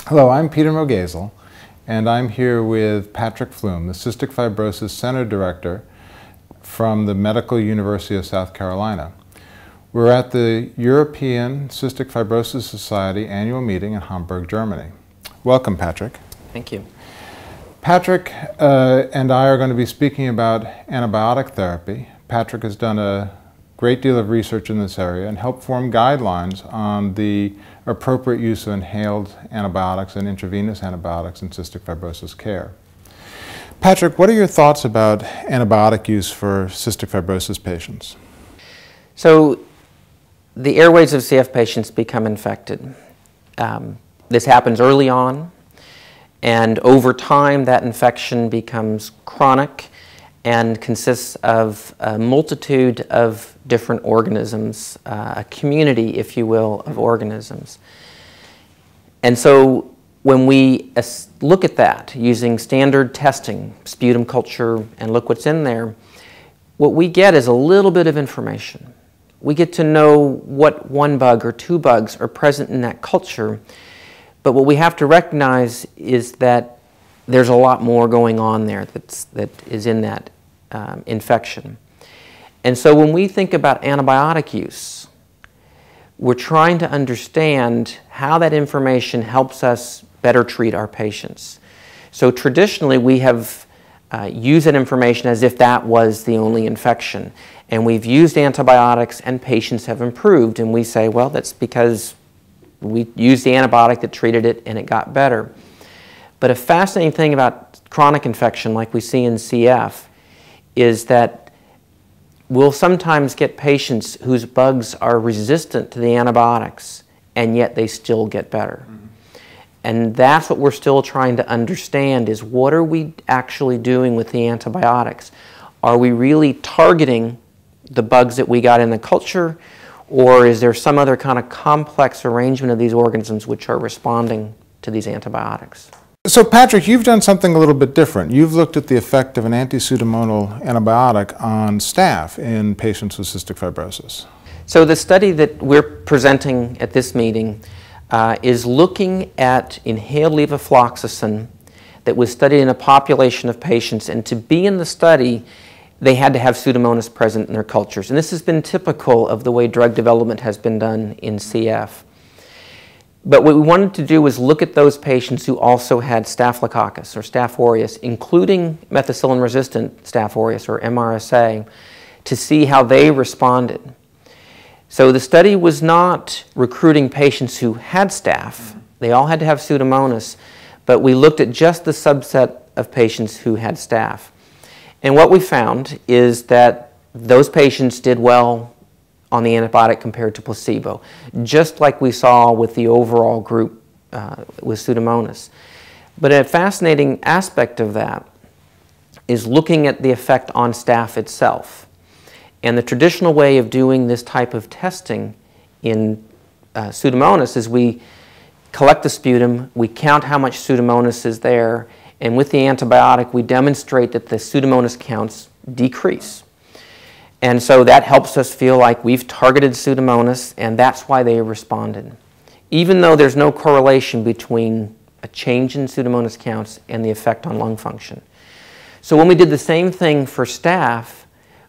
Hello, I'm Peter Mogayzel, and I'm here with Patrick Flume, the Cystic Fibrosis Center Director from the Medical University of South Carolina. We're at the European Cystic Fibrosis Society annual meeting in Hamburg, Germany. Welcome, Patrick. Thank you. Patrick and I are going to be speaking about antibiotic therapy. Patrick has done a great deal of research in this area and helped form guidelines on the appropriate use of inhaled antibiotics and intravenous antibiotics in cystic fibrosis care. Patrick, what are your thoughts about antibiotic use for cystic fibrosis patients? So the airways of CF patients become infected. This happens early on, and over time that infection becomes chronic and consists of a multitude of different organisms, a community, if you will, of organisms. And so when we look at that using standard testing, sputum culture, and look what's in there, what we get is a little bit of information. We get to know what one bug or two bugs are present in that culture, but what we have to recognize is that there's a lot more going on there that is in that infection. And so when we think about antibiotic use, we're trying to understand how that information helps us better treat our patients. So traditionally we have used that information as if that was the only infection. And we've used antibiotics and patients have improved, and we say, well, that's because we used the antibiotic that treated it and it got better. But a fascinating thing about chronic infection like we see in CF is that we'll sometimes get patients whose bugs are resistant to the antibiotics and yet they still get better. And that's what we're still trying to understand is what are we actually doing with the antibiotics? Are we really targeting the bugs that we got in the culture, or is there some other kind of complex arrangement of these organisms which are responding to these antibiotics? So Patrick, you've done something a little bit different. You've looked at the effect of an anti-pseudomonal antibiotic on staph in patients with cystic fibrosis. So the study that we're presenting at this meeting is looking at inhaled levofloxacin that was studied in a population of patients, and to be in the study they had to have Pseudomonas present in their cultures. And this has been typical of the way drug development has been done in CF. But what we wanted to do was look at those patients who also had Staphylococcus or Staph aureus, including methicillin-resistant Staph aureus or MRSA, to see how they responded. So the study was not recruiting patients who had staph. They all had to have Pseudomonas, but we looked at just the subset of patients who had staph. And what we found is that those patients did well on the antibiotic compared to placebo, just like we saw with the overall group with Pseudomonas. But a fascinating aspect of that is looking at the effect on staph itself. And the traditional way of doing this type of testing in Pseudomonas is we collect the sputum, we count how much Pseudomonas is there, and with the antibiotic we demonstrate that the Pseudomonas counts decrease. And so that helps us feel like we've targeted Pseudomonas, and that's why they responded. Even though there's no correlation between a change in Pseudomonas counts and the effect on lung function. So when we did the same thing for staph,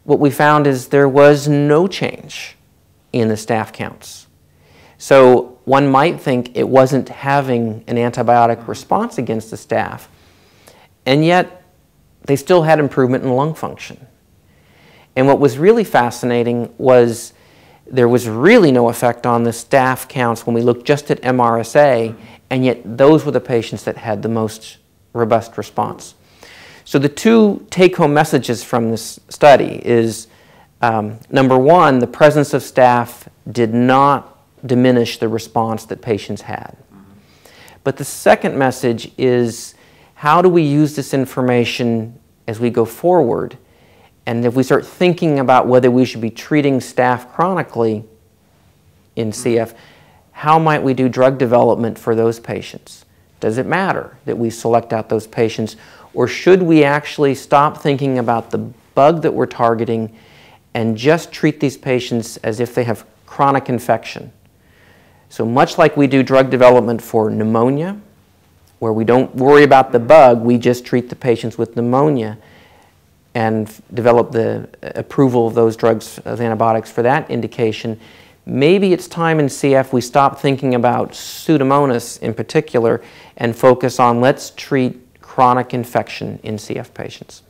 what we found is there was no change in the staph counts. So one might think it wasn't having an antibiotic response against the staph, and yet they still had improvement in lung function. And what was really fascinating was there was really no effect on the staph counts when we looked just at MRSA, and yet those were the patients that had the most robust response. So the two take-home messages from this study is, number one, the presence of staph did not diminish the response that patients had. But the second message is, how do we use this information as we go forward? And if we start thinking about whether we should be treating staph chronically in CF, how might we do drug development for those patients? Does it matter that we select out those patients, or should we actually stop thinking about the bug that we're targeting and just treat these patients as if they have chronic infection? So much like we do drug development for pneumonia where we don't worry about the bug, we just treat the patients with pneumonia and develop the approval of those drugs, of antibiotics for that indication. Maybe it's time in CF we stop thinking about Pseudomonas in particular and focus on let's treat chronic infection in CF patients.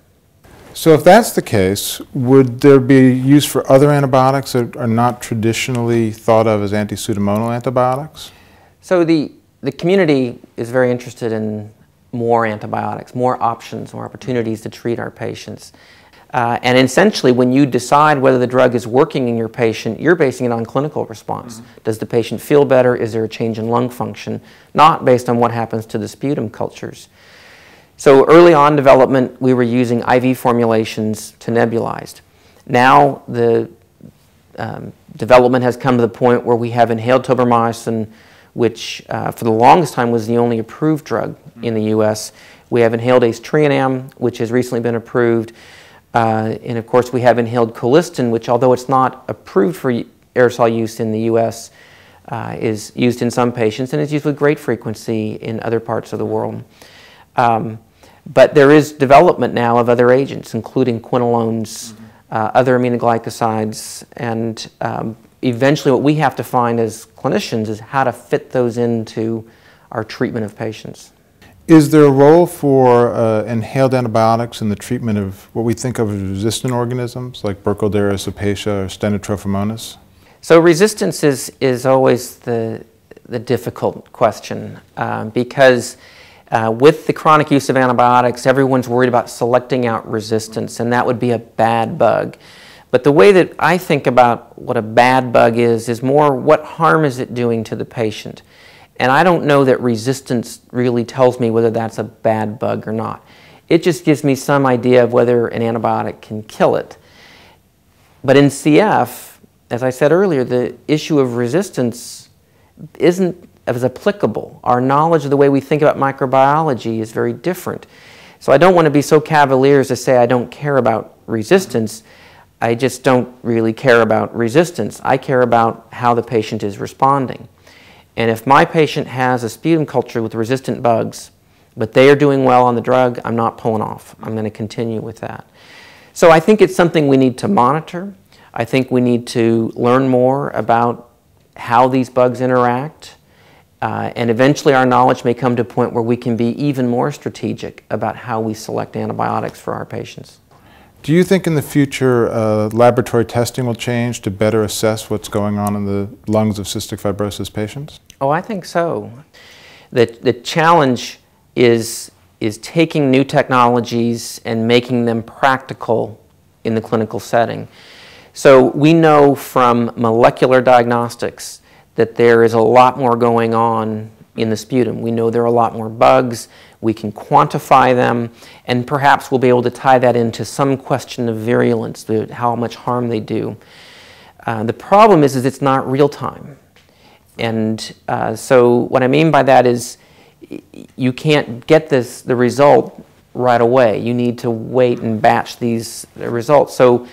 So if that's the case, would there be use for other antibiotics that are not traditionally thought of as anti-pseudomonal antibiotics? So the community is very interested in more antibiotics, more options, more opportunities to treat our patients. And essentially, when you decide whether the drug is working in your patient, you're basing it on clinical response. Does the patient feel better? Is there a change in lung function? Not based on what happens to the sputum cultures. So early on development, we were using IV formulations to nebulized. Now the development has come to the point where we have inhaled tobramycin, which for the longest time was the only approved drug in the US. We have inhaled acetrionam, which has recently been approved. And of course we have inhaled colistin, which although it's not approved for aerosol use in the US, is used in some patients and is used with great frequency in other parts of the world. But there is development now of other agents, including quinolones, other aminoglycosides, and eventually what we have to find as clinicians is how to fit those into our treatment of patients. Is there a role for inhaled antibiotics in the treatment of what we think of as resistant organisms, like Burkholderia cepacia or Stenotrophomonas? So resistance is always the difficult question because with the chronic use of antibiotics, everyone's worried about selecting out resistance, and that would be a bad bug. But the way that I think about what a bad bug is more what harm is it doing to the patient. And I don't know that resistance really tells me whether that's a bad bug or not. It just gives me some idea of whether an antibiotic can kill it. But in CF, as I said earlier, the issue of resistance isn't as applicable. Our knowledge of the way we think about microbiology is very different. So I don't want to be so cavalier as to say I don't care about resistance. I just don't really care about resistance. I care about how the patient is responding. And if my patient has a sputum culture with resistant bugs, but they are doing well on the drug, I'm not pulling off. I'm going to continue with that. So I think it's something we need to monitor. I think we need to learn more about how these bugs interact. And eventually our knowledge may come to a point where we can be even more strategic about how we select antibiotics for our patients. Do you think in the future laboratory testing will change to better assess what's going on in the lungs of cystic fibrosis patients? Oh, I think so. The challenge is taking new technologies and making them practical in the clinical setting. So we know from molecular diagnostics that there is a lot more going on in the sputum. We know there are a lot more bugs, we can quantify them, and perhaps we'll be able to tie that into some question of virulence, how much harm they do. The problem is it's not real time. And so what I mean by that is you can't get the result right away. You need to wait and batch these results. So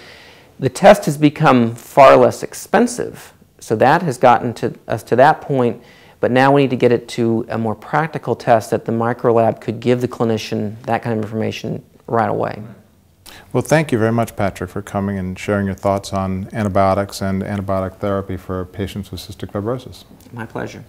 the test has become far less expensive. So that has gotten us to that point, but now we need to get it to a more practical test that the microlab could give the clinician that kind of information right away. Well, thank you very much, Patrick, for coming and sharing your thoughts on antibiotics and antibiotic therapy for patients with cystic fibrosis. My pleasure.